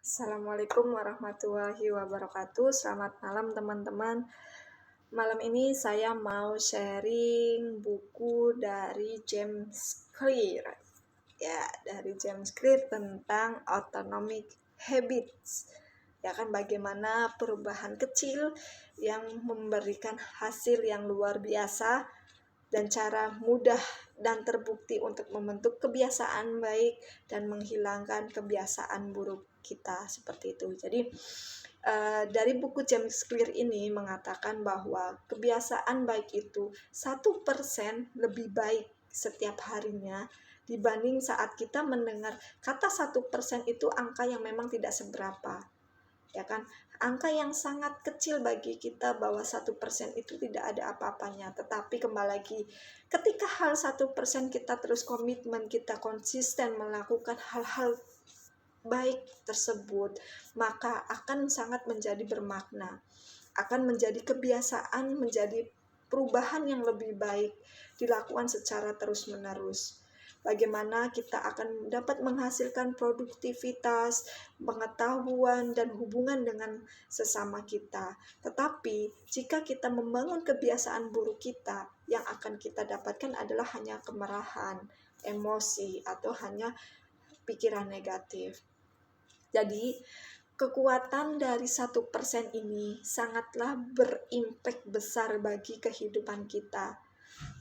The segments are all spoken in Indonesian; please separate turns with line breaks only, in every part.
Assalamualaikum warahmatullahi wabarakatuh. Selamat malam teman-teman. Malam ini saya mau sharing buku dari James Clear. Ya, dari James Clear tentang Atomic Habits. Ya kan, bagaimana perubahan kecil yang memberikan hasil yang luar biasa dan cara mudah dan terbukti untuk membentuk kebiasaan baik dan menghilangkan kebiasaan buruk kita, seperti itu. Jadi dari buku James Clear ini mengatakan bahwa kebiasaan baik itu 1% lebih baik setiap harinya dibanding saat kita mendengar kata 1% itu angka yang memang tidak seberapa, ya kan, angka yang sangat kecil bagi kita, bahwa 1% itu tidak ada apa-apanya. Tetapi kembali lagi, ketika hal 1% kita terus komitmen, kita konsisten melakukan hal-hal baik tersebut, maka akan sangat menjadi bermakna, akan menjadi kebiasaan, menjadi perubahan yang lebih baik dilakukan secara terus-menerus. Bagaimana kita akan dapat menghasilkan produktivitas, pengetahuan, dan hubungan dengan sesama kita. Tetapi jika kita membangun kebiasaan buruk kita, yang akan kita dapatkan adalah hanya kemarahan, emosi, atau hanya pikiran negatif. Jadi kekuatan dari 1% ini sangatlah berimpact besar bagi kehidupan kita.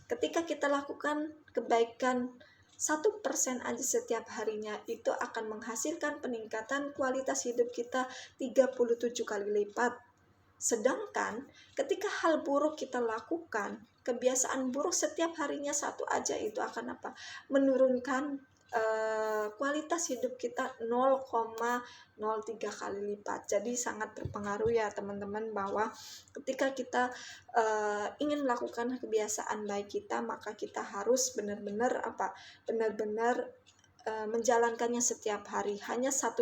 Ketika kita lakukan kebaikan 1% aja setiap harinya, itu akan menghasilkan peningkatan kualitas hidup kita 37 kali lipat. Sedangkan ketika hal buruk kita lakukan, kebiasaan buruk setiap harinya satu aja, itu akan apa? Menurunkan kualitas hidup kita 0,03 kali lipat. Jadi sangat berpengaruh ya teman-teman, bahwa ketika kita ingin melakukan kebiasaan baik kita, maka kita harus benar-benar menjalankannya setiap hari. Hanya 1%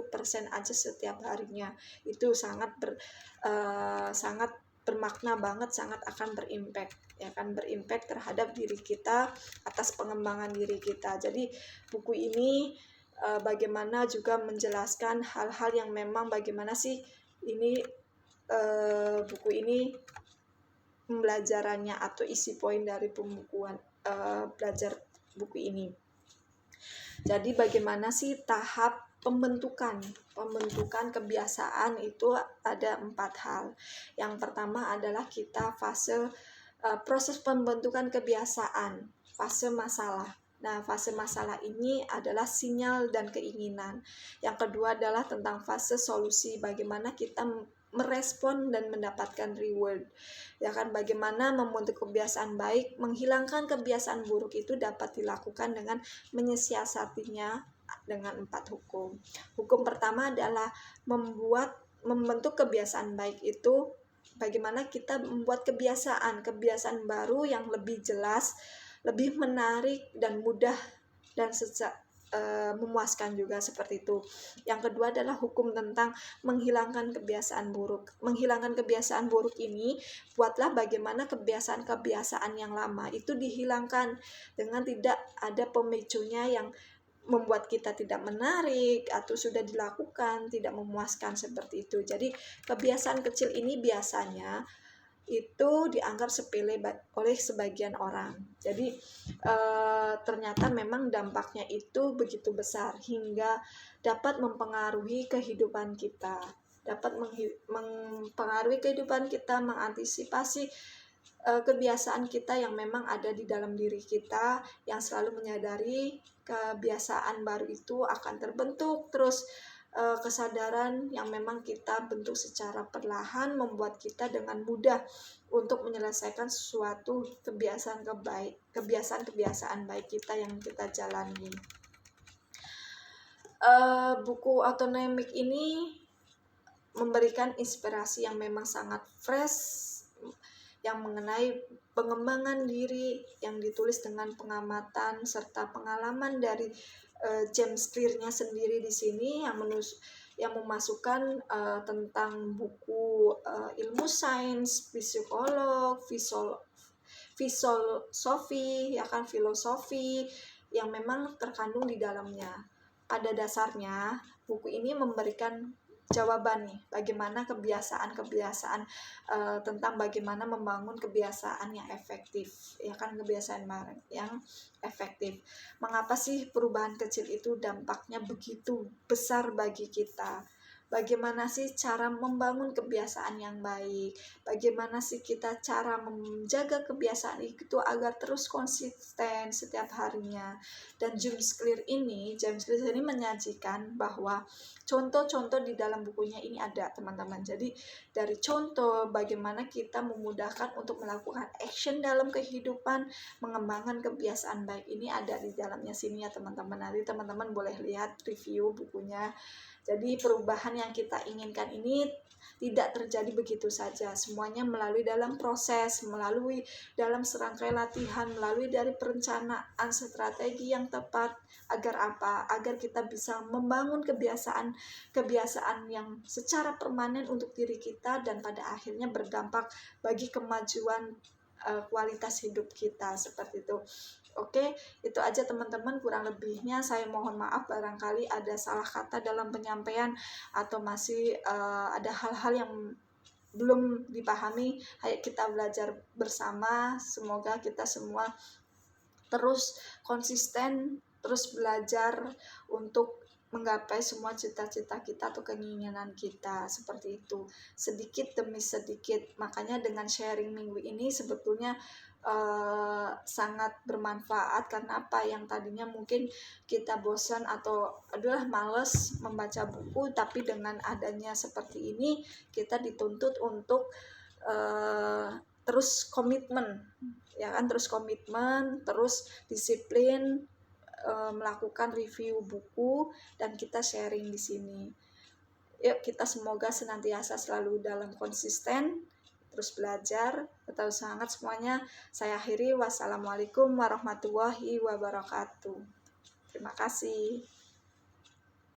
aja setiap harinya, itu sangat bermakna banget, sangat akan berimpact, ya kan, berimpact terhadap diri kita, atas pengembangan diri kita. Jadi buku ini bagaimana juga menjelaskan hal-hal yang memang bagaimana sih ini buku ini pembelajarannya atau isi poin dari pembukuan belajar buku ini. Jadi bagaimana sih tahap pembentukan kebiasaan itu? Ada 4 hal. Yang pertama adalah kita proses pembentukan kebiasaan, fase masalah. Nah, fase masalah ini adalah sinyal dan keinginan. Yang kedua adalah tentang fase solusi, bagaimana kita merespon dan mendapatkan reward, ya kan, bagaimana membentuk kebiasaan baik, menghilangkan kebiasaan buruk itu dapat dilakukan dengan menyiasatinya dengan 4 hukum. Hukum pertama adalah membentuk kebiasaan baik itu bagaimana kita membuat kebiasaan baru yang lebih jelas, lebih menarik dan mudah dan memuaskan juga, seperti itu. Yang kedua adalah hukum tentang menghilangkan kebiasaan buruk. Menghilangkan kebiasaan buruk ini, buatlah bagaimana kebiasaan yang lama itu dihilangkan dengan tidak ada pemicunya yang membuat kita tidak menarik atau sudah dilakukan tidak memuaskan, seperti itu. Jadi kebiasaan kecil ini biasanya itu dianggap sepele oleh sebagian orang. Jadi ternyata memang dampaknya itu begitu besar hingga dapat mempengaruhi kehidupan kita, mengantisipasi kebiasaan kita yang memang ada di dalam diri kita, yang selalu menyadari kebiasaan baru itu akan terbentuk terus. Kesadaran yang memang kita bentuk secara perlahan membuat kita dengan mudah untuk menyelesaikan suatu kebiasaan baik kita yang kita jalani. Buku Atomic ini memberikan inspirasi yang memang sangat fresh, yang mengenai pengembangan diri, yang ditulis dengan pengamatan serta pengalaman dari James Clear-nya sendiri di sini, yang memasukkan tentang buku ilmu sains, psikolog, filosofi, ya kan, filosofi yang memang terkandung di dalamnya. Pada dasarnya buku ini memberikan jawaban nih, bagaimana kebiasaan-kebiasaan tentang bagaimana membangun kebiasaan yang efektif, ya kan, kebiasaan yang efektif. Mengapa sih perubahan kecil itu dampaknya begitu besar bagi kita? Bagaimana sih cara membangun kebiasaan yang baik? Bagaimana sih kita cara menjaga kebiasaan itu agar terus konsisten setiap harinya? Dan James Clear ini menyajikan bahwa contoh-contoh di dalam bukunya ini ada, teman-teman. Jadi dari contoh bagaimana kita memudahkan untuk melakukan action dalam kehidupan, mengembangkan kebiasaan baik ini ada di dalamnya sini ya teman-teman. Nanti teman-teman boleh lihat review bukunya. Jadi perubahan yang kita inginkan ini tidak terjadi begitu saja, semuanya melalui dalam proses, melalui dalam serangkai latihan, melalui dari perencanaan strategi yang tepat. Agar apa? Agar kita bisa membangun kebiasaan yang secara permanen untuk diri kita dan pada akhirnya berdampak bagi kemajuan kualitas hidup kita, seperti itu. Oke, itu aja teman-teman, kurang lebihnya saya mohon maaf barangkali ada salah kata dalam penyampaian atau masih ada hal-hal yang belum dipahami. Ayo kita belajar bersama, semoga kita semua terus konsisten, terus belajar untuk menggapai semua cita-cita kita atau keinginan kita, seperti itu, sedikit demi sedikit. Makanya dengan sharing minggu ini sebetulnya sangat bermanfaat, karena apa, yang tadinya mungkin kita bosan atau adalah males membaca buku, tapi dengan adanya seperti ini kita dituntut untuk terus komitmen, ya kan, terus komitmen, terus disiplin melakukan review buku dan kita sharing di sini. Yuk kita semoga senantiasa selalu dalam konsisten, terus belajar, tetap semangat semuanya. Saya akhiri, wassalamualaikum warahmatullahi wabarakatuh. Terima kasih.